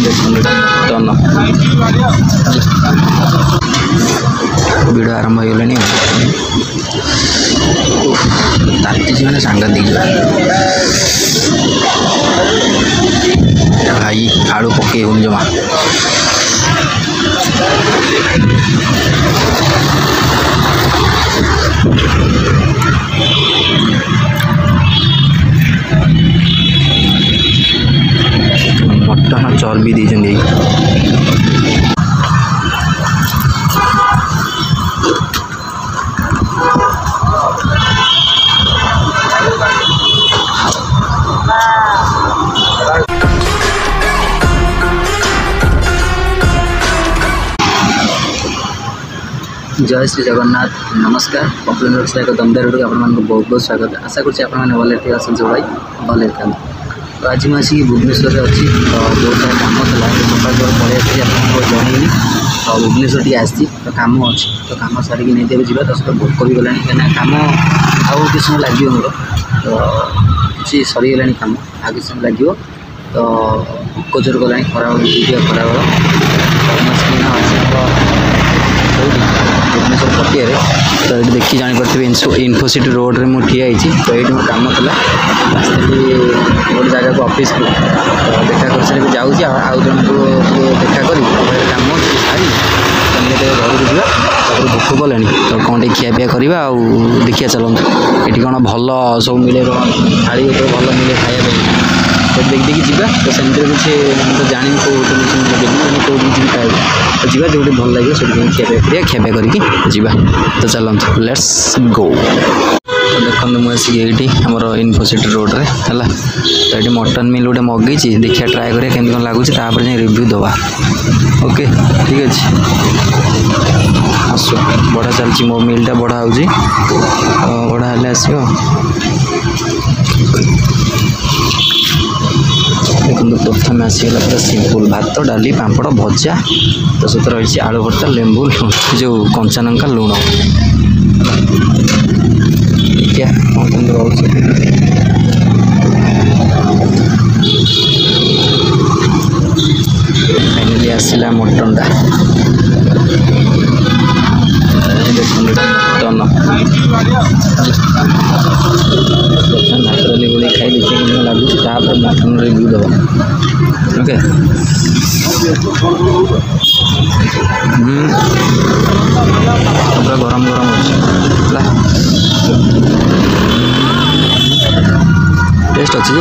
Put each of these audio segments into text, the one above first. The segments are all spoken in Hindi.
मटन भिड़ आरंभ हो गलानी ताती मैंने सांघातिक भाई आलू पकई हो जमा मटन चर्बी दी जय श्री जगन्नाथ नमस्कार कपिलेन्द्र से एक दमदार वीडियो आप बहुत बहुत स्वागत आशा करुँच आपने भाई भले था तो आज मुझे भुवनेश्वर अच्छी तो बहुत सारा कम था सकाल जो पड़े आपको जनईनी तो भुवनेश्वर टी आसी तो कम अच्छी तो कम सारिक नहीं देवे जावा तो भोक भी गलानी कहीं कम आउ कि समय लगे मोर तो किसी सरीगला कम आ कि समय लगे तो भोक जोर गलानी खरा खरा भुवनेश्वर पटिया तो ये देखिए जापे इन्फोसिटी रोड रे मुझे तो ये मोर कम था गोटे जगह को ऑफिस को तो देखा कर सारे जाऊँगी आउ जन को देखा करी कम सारी घर को जावा भोक गलानी तो कौन टे खियापिया करवा देखिए चलते ये कौन भल सब मिले थाली भल मिले खाया तो देख देखी जीवा तो सेमती किसी तो जानी कौ होटेल कौटी जी खाए तो जीवा जो भल लगे सब खियापिया खियापिया करके जीवा तो चलते लेट्स गो तो देखो मुझे ये आमर इन्फोसिटी रोड रे है तो ये मटन मिल गोटे मगेची देखिए ट्राए करें केमती कौन लगुच रिव्यू दवा ओके ठीक अच्छे आस बढ़ा चलती मो मिलटा बढ़ा हो बढ़ा हेल्ले आसो देखो प्रथम आसीगला पूरा सिंपल भात डाली पापड़ भजा तो सहित रही आलू भर्ता लेंबू जो कंचा लंका लुण क्या फाइनाली आसला मटन मटन नाचुराली गोली खाई देखिए कि लगुच मटन रिव्यू दबा ओके पूरा गरम गरम टेस्ट अच्छी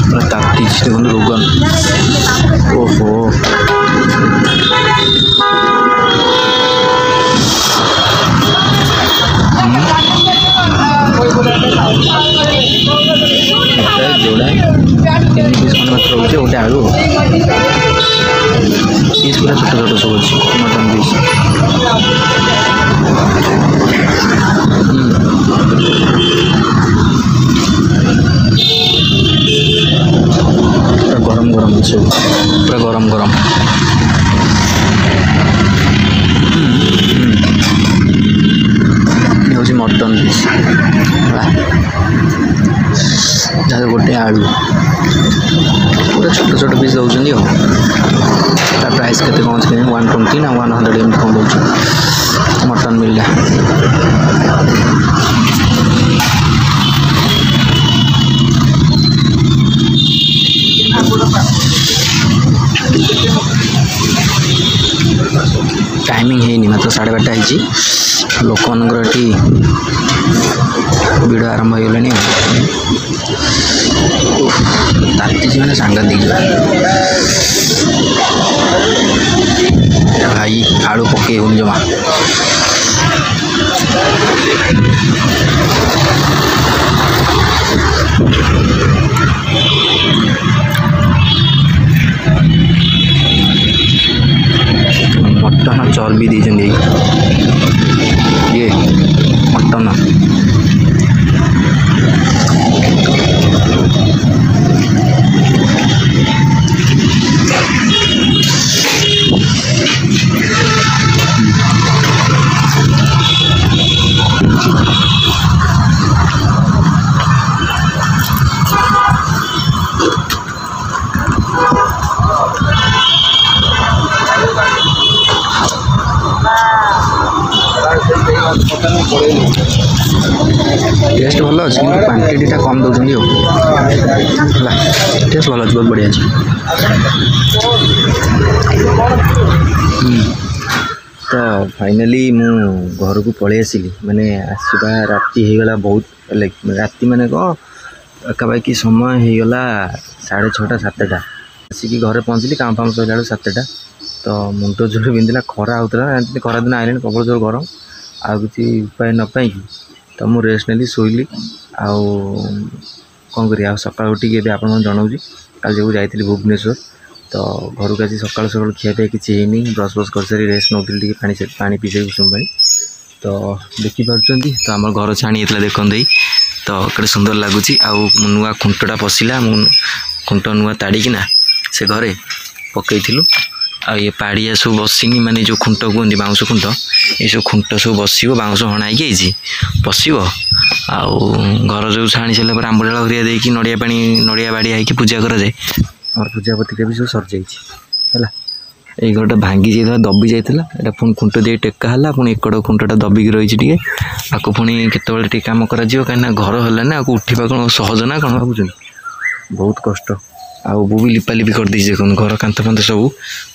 पूरा ताती देखो रोगन ओहो जोड़ा 3 पीस खंड मात्र रोचे गोटे आलू पीस पूरा छोट छोट सब अच्छे मटन पीस पूरा गरम गरम अच्छे पूरा गरम गरम ये मटन पीस जहाँ गोटे आलू पूरा छोट छोट पीस दौरान प्राइस के 120 ना 100 एम कौन दौर मटन मिलला टाइमिंग है मात्र 12:30 लोक मानकर भिड़ आरंभ हो गलानी ताती मैंने सांघातिक भाई आलू पकई हो जमा मटन चर्बी दी ये मटन टेस्ट भल अच्छे कि क्वांटिटा कम दौरान टेस्ट भल बहुत बढ़िया अच्छे। तो फाइनाली मु घर को पलि आसिली माने आसवा राति होगला बहुत राति माने कौन पाखापाखि समय होगला 6:30 7टा आसिक घरे पहुँचली काम फाम सरला 7टा। तो मुंड जोर बिंदिला खरा होता खरा दिन आइले प्रबल जोर गरम आउ कि उपाय न पाई तो मु रेस्ट नेली शोइली आउ कौन करिया सकाळ उठी आप जनाऊँगी कल जो जाइली भुवनेश्वर। तो घर को आज सकाल सकाल खियापिया किसी ब्रश ब्रश कर सारी रेस्ट नौली पानी पी सारी कुसुम पानी। तो देखिपुं तो आम घर छाणी होता देखते तो कड़े सुंदर लगुच आउ नुआ खुंटटा पशिला खुंट नुआ ताड़िकिना से घरे पकई ये पाड़िया सब बसिनी माने जो खुंट कहते बाउंश खुंट ये सब खुंट सब बस बाउंश हणाई पशि आउ घर जो छाणी सारापर आंबडाल हरिया देकी नड़िया पानी नड़िया बाड़िया होगी पूजा कराए और पूजा पत्रिका भी सब सर जाइला। ये गोटे भांगी जाता दबी जाता है पुणी खुंट दे टेका है पुणी एकड़ खुंटटा दबिकी रही टे आपको पुणी केतवे कम कर कहीं घर है ना आपको उठा कौन सहज ना कौन भावुँ बहुत कष्ट आउ बो भी लिपालिपि कर दी देखो घर कांथ फांथ सब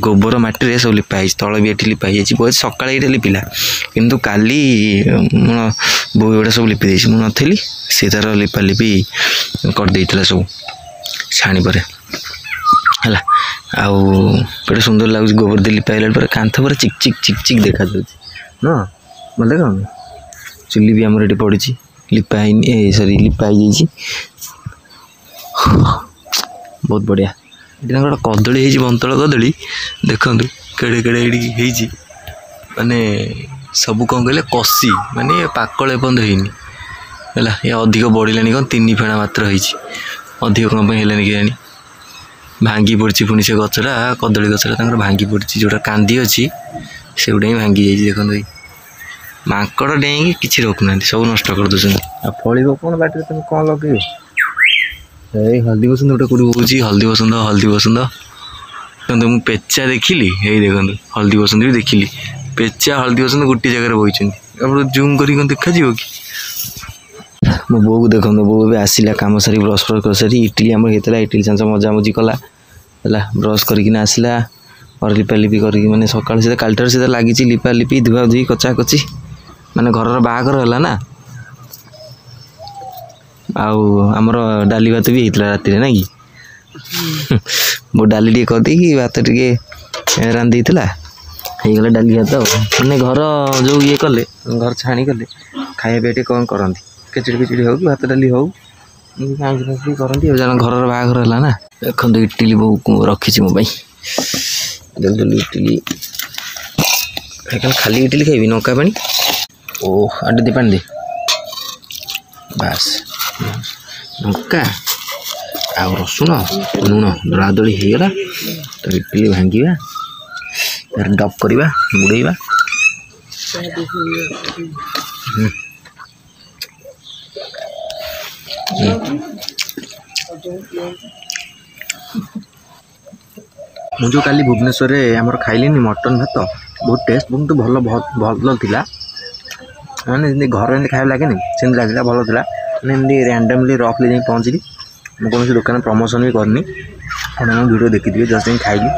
गोबर मटी सब लिपाई तल भी ये लिपाई बहुत सका ये लिपिला किंतु काली बो एगुड़ा सब लिपि देती मुझे सी तार लिपालिपि करदे सब छाणी पर है आउ गोटे सुंदर लगुच गोबर दे लिपाइला पर कांथ पर चिक चिक चिक चिक देखा ना भल देखा चुली भी आमर ये पड़ी लिपाई सरी लिपाई जा बहुत बढ़िया। ये गोटे कदली है बंतल कदली देखु केड़े केड़े ये माने सब कौन कहले कषि माने पाकल एपंद है ये अधिक बढ़ला कौन 3 फेणा मात्र अधिक कौन है कि भांगी पड़ी पुणी से गचटा कदली गचटा भांगी पड़ी जोटा कांदी अच्छी से गुटा ही भांगी जाइए देखो माकड़ डेई कि रखुना सब नष्ट कर दूसरी फल कौन बाटे तुम कौन लगे ये हल्दी बसंत गोटे कौट हूँ हल्दी बसंत देखो मुझे पेचा देखिली यही देखो हल्दी बसंत भी देखिली पेचा हल्दी बसंत गोटे जगह बही आप जूम कर देखा कि मो बो को देखो बो भी आसला कम सारी ब्रश ब्रश कर सारी इडली आम होता इडली चांस मजामजी कला है ब्रश करना आसला और लिपालिपि कर मैंने सकाल से कालटार से लगी लिपालिपि धुआ धुई कचा कची माने घर बाहागर है ना आउ आमर डाली भात भी होता राति ना कि वो डाली टे करदे भात टे रांधी होगला डाली भात मैंने घर जो ये कले घर छाणी कले खाया पे कौन करती खिचड़ी फिचड़ी हो कि भात डाली हो करती घर बाहागर है ना देखो इडली बो रखी मो जल्दी जल्दी इडली खाली इडली खाइबी नौका पानी ओ आटे दे पानी दे बास लंका आ रसुण लुण दलादली होगला तो इडली भांगा डब करवा बुड़ेवा मुझे काली भुवनेश्वर आमर खाइली मटन भात बहुत टेस्ट बहुत भल भल था मैंने घर एम खाया लगे से लगे भल था मैंने रैंडमली रफली जाए पहुँचली मुझे कौन दुकान प्रमोशन भी करनी आप वीडियो देखी जस्ट जाए खाइली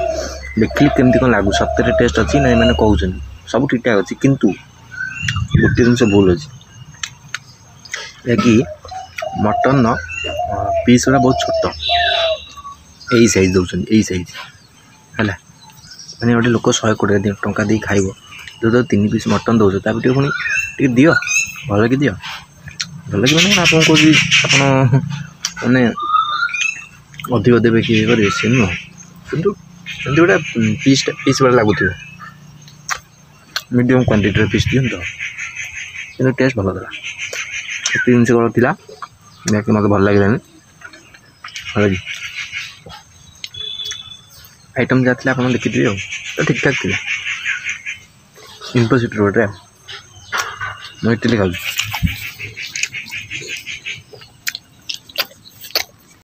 देखिली केमती कौन लगू सत्य टेस्ट अच्छी ना मैंने कहते सब ठीक ठाक अच्छी किंतु गोटे जिन भूल अच्छी कि मटन पीस गुड़ा बहुत छोट यही साइज दौरान यही साइज है मैंने गोटे लोक 120 टंका दे खाइब जो 3 पीस मटन दौर ताकि पुणी टे दियो भल कि दियो भल कि मैंने आप कौन मैंने अधिक देवे कि करेंगे से नुह कि गोटे पीस भाई लगुव मीडियम क्वांटिटी पीस दिखता कि टेस्ट भल था जिन था बाकी मत भल लगे भल आइटम जहाँ थी आप देखी तो ठीक ठाक थी इन्फोसिटी रोड रे मैं इडली खाऊँ।